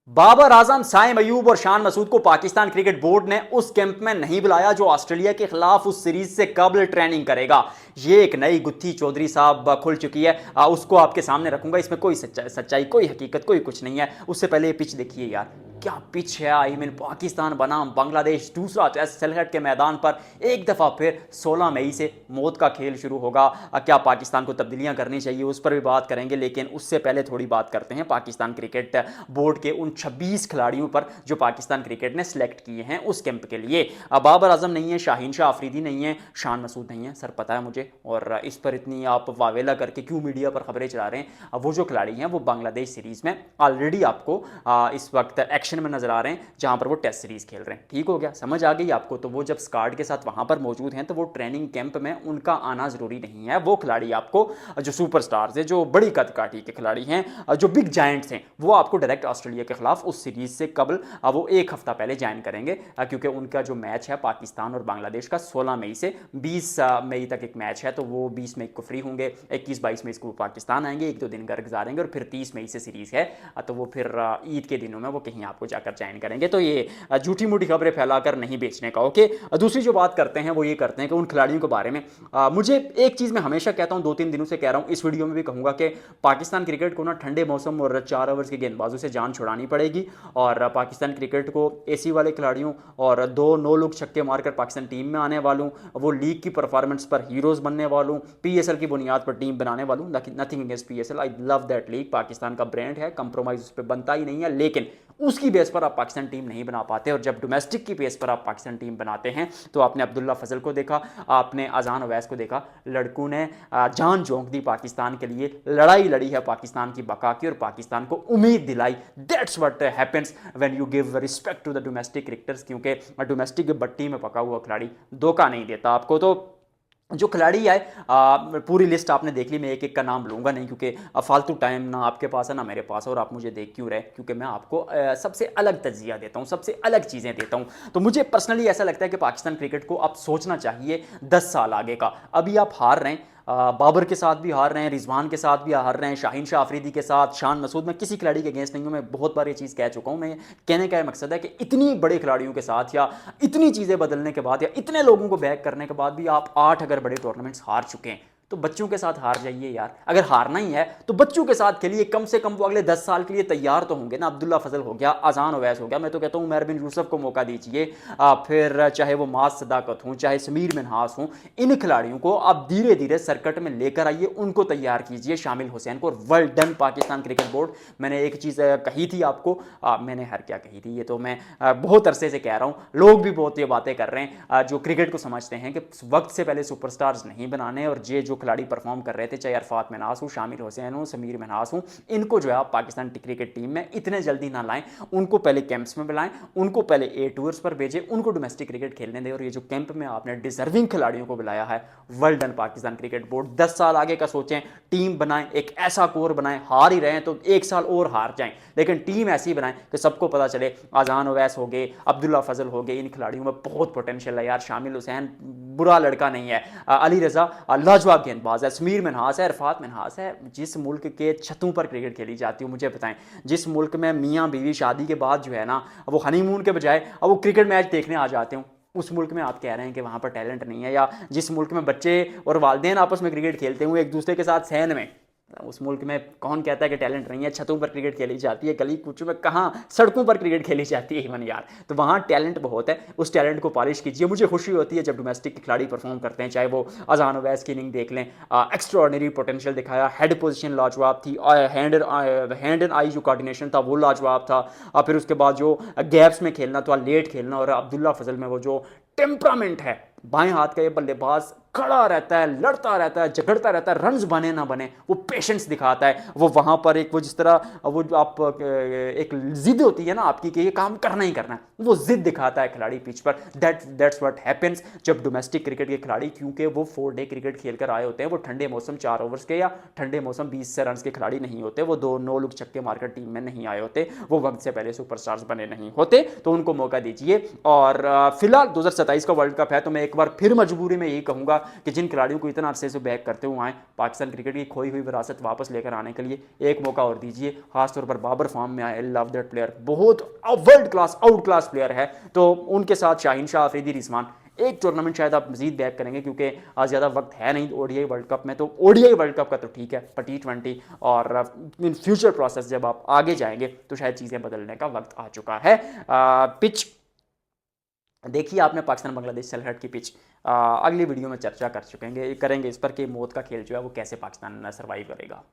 बाबर आजम, साइम अयूब और शान मसूद को Pakistan cricket board ने उस कैंप में नहीं बुलाया जो ऑस्ट्रेलिया के खिलाफ उस सीरीज से कबल ट्रेनिंग करेगा। ये एक नई गुत्थी चौधरी साहब खुल चुकी है। उसको आपके सामने रखूंगा। इसमें कोई सच्चाई, कोई हकीकत, कोई कुछ नहीं है। उससे पहले ये पिच देखिए यार, क्या पिच है। आई मीन पाकिस्तान बनाम बांग्लादेश दूसरा टेस्ट सिलहट के मैदान पर एक दफा फिर 16 मई से मौत का खेल शुरू होगा। क्या पाकिस्तान को तब्दीलियां करनी चाहिए, उस पर भी बात करेंगे। लेकिन उससे पहले थोड़ी बात करते हैं पाकिस्तान क्रिकेट बोर्ड के उन 26 खिलाड़ियों पर जो पाकिस्तान क्रिकेट ने सिलेक्ट किए हैं उस कैंप के लिए। बाबर आजम नहीं है, शाहीन शाह अफरीदी नहीं है, शान मसूद नहीं है, सर पता है मुझे। और इस पर इतनी आप वावेला करके क्यों मीडिया पर खबरें चला रहे हैं। वो जो खिलाड़ी हैं वो बांग्लादेश सीरीज में ऑलरेडी आपको इस वक्त एक्शन में नजर आ रहे हैं, जहां पर वो टेस्ट सीरीज खेल रहे हैं। ठीक हो गया, समझ आ गई आपको। तो वो जब स्क्वाड के साथ वहां पर मौजूद हैं तो वो ट्रेनिंग कैंप में उनका आना जरूरी नहीं है। वो खिलाड़ी आपको जो सुपरस्टार्स हैं, जो बड़ी कदकाठी के खिलाड़ी हैं, जो बिग जायंट्स हैं, वो आपको डायरेक्ट ऑस्ट्रेलिया के खिलाफ उस सीरीज से कबल वो एक हफ्ता पहले ज्वाइन करेंगे। क्योंकि उनका जो मैच है पाकिस्तान और बांग्लादेश का 16 मई से 20 मई तक एक मैच है। तो वो 20 मई को फ्री होंगे, 21-22 मई को पाकिस्तान आएंगे, एक दो दिन घर गुजारेंगे और फिर 30 मई से सीरीज है। तो वो फिर ईद के दिनों में वो कहीं आपको जाकर ज्वाइन करेंगे। तो ये झूठी मूठी खबरें फैलाकर नहीं बेचने का। ओके, दूसरी जो बात करते हैं वो ये करते हैं कि उन खिलाड़ियों के बारे में मुझे एक चीज़ मैं हमेशा कहता हूं, 2-3 दिनों से कह रहा हूं, इस वीडियो में भी कहूंगा कि पाकिस्तान क्रिकेट को ना ठंडे मौसम और 4 ओवर्स के गेंदबाजों से जान छुड़ानी पड़ेगी। और पाकिस्तान क्रिकेट को एसी वाले खिलाड़ियों और 2 नो लुक छक्के मारकर पाकिस्तान टीम में आने वालों, वो लीग की परफॉर्मेंस पर हीरोज बनने वालों, पीएसएल की बुनियाद पर टीम बनाने वालों। Nothing against PSL, I love that league, Pakistan का ब्रांड है, कंप्रोमाइज उस पर बनता ही नहीं है। लेकिन उसकी बेस पर आप पाकिस्तान टीम नहीं बना पाते। और जब डोमेस्टिक की बेस पर आप पाकिस्तान टीम बनाते हैं तो आपने अब्दुल्ला फजल को देखा, आपने अजान अवैस को देखा, लड़कों ने जान झोंक दी पाकिस्तान के लिए, लड़ाई लड़ी है पाकिस्तान की बका की और पाकिस्तान को उम्मीद दिलाई। That's what happens when you give respect to the domestic cricketers. क्योंकि डोमेस्टिक बट्टी में पका हुआ खिलाड़ी धोखा नहीं देता आपको। तो जो खिलाड़ी है पूरी लिस्ट आपने देख ली, मैं एक एक का नाम लूंगा नहीं, क्योंकि फालतू टाइम ना आपके पास है ना मेरे पास है। और आप मुझे देख क्यों रहे, क्योंकि मैं आपको सबसे अलग तजिया देता हूं, सबसे अलग चीज़ें देता हूं। तो मुझे पर्सनली ऐसा लगता है कि पाकिस्तान क्रिकेट को अब सोचना चाहिए 10 साल आगे का। अभी आप हार रहे हैं, बाबर के साथ भी हार रहे हैं, रिजवान के साथ भी हार रहे हैं, शाहीन शाह अफरीदी के साथ, शान मसूद, मैं किसी खिलाड़ी के अगेंस्ट नहीं हूं, मैं बहुत बार ये चीज़ कह चुका हूं। मैं कहने का मकसद है कि इतनी बड़े खिलाड़ियों के साथ या इतनी चीज़ें बदलने के बाद या इतने लोगों को बैक करने के बाद भी आप 8 अगर बड़े टूर्नामेंट्स हार चुके हैं तो बच्चों के साथ हार जाइए यार। अगर हारना ही है तो बच्चों के साथ खेलिए, कम से कम वो अगले 10 साल के लिए तैयार तो होंगे ना। अब्दुल्ला फजल हो गया, अजान ओवैस हो गया, मैं तो कहता हूं उमर बिन यूसुफ को मौका दीजिए। फिर चाहे वो माज सदाकत हो, चाहे समीर मिन्हास हो, इन खिलाड़ियों को आप धीरे धीरे सर्कट में लेकर आइए, उनको तैयार कीजिए, शामिल हुसैन को। और well done Pakistan cricket board. मैंने एक चीज़ कही थी आपको, मैंने हर क्या कही थी, ये तो मैं बहुत अरसे से कह रहा हूं, लोग भी बहुत ये बातें कर रहे हैं जो क्रिकेट को समझते हैं कि वक्त से पहले सुपरस्टार्स नहीं बनाने। और ये जो खिलाड़ी परफॉर्म कर रहे थे, चाहे अरफात मिन्हास हो, शामिल हुसैन हो, समीर मिन्हास हो, इनको जो है आप पाकिस्तान क्रिकेट टीम में इतने जल्दी ना लाएं। उनको पहले कैंप्स में बुलाएं, उनको पहले ए टूर्स पर भेजें, उनको डोमेस्टिक क्रिकेट खेलने दें। और ये जो कैंप में आपने डिजर्विंग खिलाड़ियों को बुलाया है, well done Pakistan cricket board. 10 साल आगे का सोचें, टीम बनाएं, एक ऐसा कोर बनाएं, हार ही रहे हैं तो एक साल और हार जाएं, लेकिन टीम ऐसी बनाएं कि सबको पता चले अजान ओवैस हो गए, अब्दुल्ला फजल हो गए, इन खिलाड़ियों में बहुत पोटेंशियल है यार। शामिल हुसैन बुरा लड़का नहीं है, अली रजा लाजवाब गेंदबाज है, समीर मिन्हास है, अरफात मिन्हास है। जिस मुल्क के छतों पर क्रिकेट खेली जाती है, मुझे बताएं, जिस मुल्क में मियाँ बीवी शादी के बाद जो है ना वो हनीमून के बजाय अब वो क्रिकेट मैच देखने आ जाते हैं, उस मुल्क में आप कह रहे हैं कि वहां पर टैलेंट नहीं है। या जिस मुल्क में बच्चे और वालिदैन आपस में क्रिकेट खेलते हुए एक दूसरे के साथ सहन में, उस मुल्क में कौन कहता है कि टैलेंट नहीं है। छतों पर क्रिकेट खेली जाती है, गली कूचों में कहाँ, सड़कों पर क्रिकेट खेली जाती है इवन यार। तो वहाँ टैलेंट बहुत है, उस टैलेंट को पॉलिश कीजिए। मुझे खुशी होती है जब डोमेस्टिक के खिलाड़ी परफॉर्म करते हैं, चाहे वो अजान ओवैस की इनिंग देख लें, एक्स्ट्रॉर्डनरी पोटेंशियल दिखाया, हेड पोजीशन लाजवाब थी, हैंड एंड आई जो कोऑर्डिनेशन था वो लाजवाब था। फिर उसके बाद जो गैप्स में खेलना था, लेट खेलना, और अब्दुल्ला फजल में वो जो टेम्परामेंट है, बाएं हाथ का ये बल्लेबाज खड़ा रहता है, लड़ता रहता है, झगड़ता रहता है, रन्स बने ना बने वो पेशेंस दिखाता है। वो वहां पर एक वो जिस तरह वो जो आप एक जिद होती है ना आपकी कि ये काम करना ही करना है, वो जिद दिखाता है खिलाड़ी पिच पर। दैट्स व्हाट हैपेंस जब डोमेस्टिक क्रिकेट के खिलाड़ी, क्योंकि वो 4 डे क्रिकेट खेल कर आए होते हैं, वो ठंडे मौसम 4 ओवर्स के या ठंडे मौसम 20 से रन के खिलाड़ी नहीं होते, वो 2 नो लुक छक्के मारकर टीम में नहीं आए होते, वो वक्त से पहले सुपरस्टार्स बने नहीं होते। तो उनको मौका दीजिए। और फिलहाल 2027 का वर्ल्ड कप है, तो मैं एक बार फिर मजबूरी में यही कहूंगा कि जिन खिलाड़ियों को इतना अरसे से बैक करते हुए आए, पाकिस्तान क्रिकेट की खोई हुई विरासत वापस लेकर आने के लिए एक मौका और दीजिए। खासतौर पर बाबर फॉर्म में आए, आई लव दैट प्लेयर, बहुत world class out class player है। तो उनके साथ शाहीन शाह, अफरीदी, रिजवान, एक टूर्नामेंट शायद आप मजीद बैक करेंगे क्योंकि आज ज़्यादा वक्त है नहीं ओडीआई वर्ल्ड कप में। तो ओडीआई वर्ल्ड कप का तो ठीक है, पर T20 और इन फ्यूचर प्रोसेस जब आप आगे जाएंगे तो शायद चीज़ें बदलने का वक्त आ चुका है। पिच देखिए आपने पाकिस्तान बांग्लादेश सेलहट की पिच, अगली वीडियो में चर्चा करेंगे इस पर कि मौत का खेल जो है वो कैसे पाकिस्तान सर्वाइव करेगा।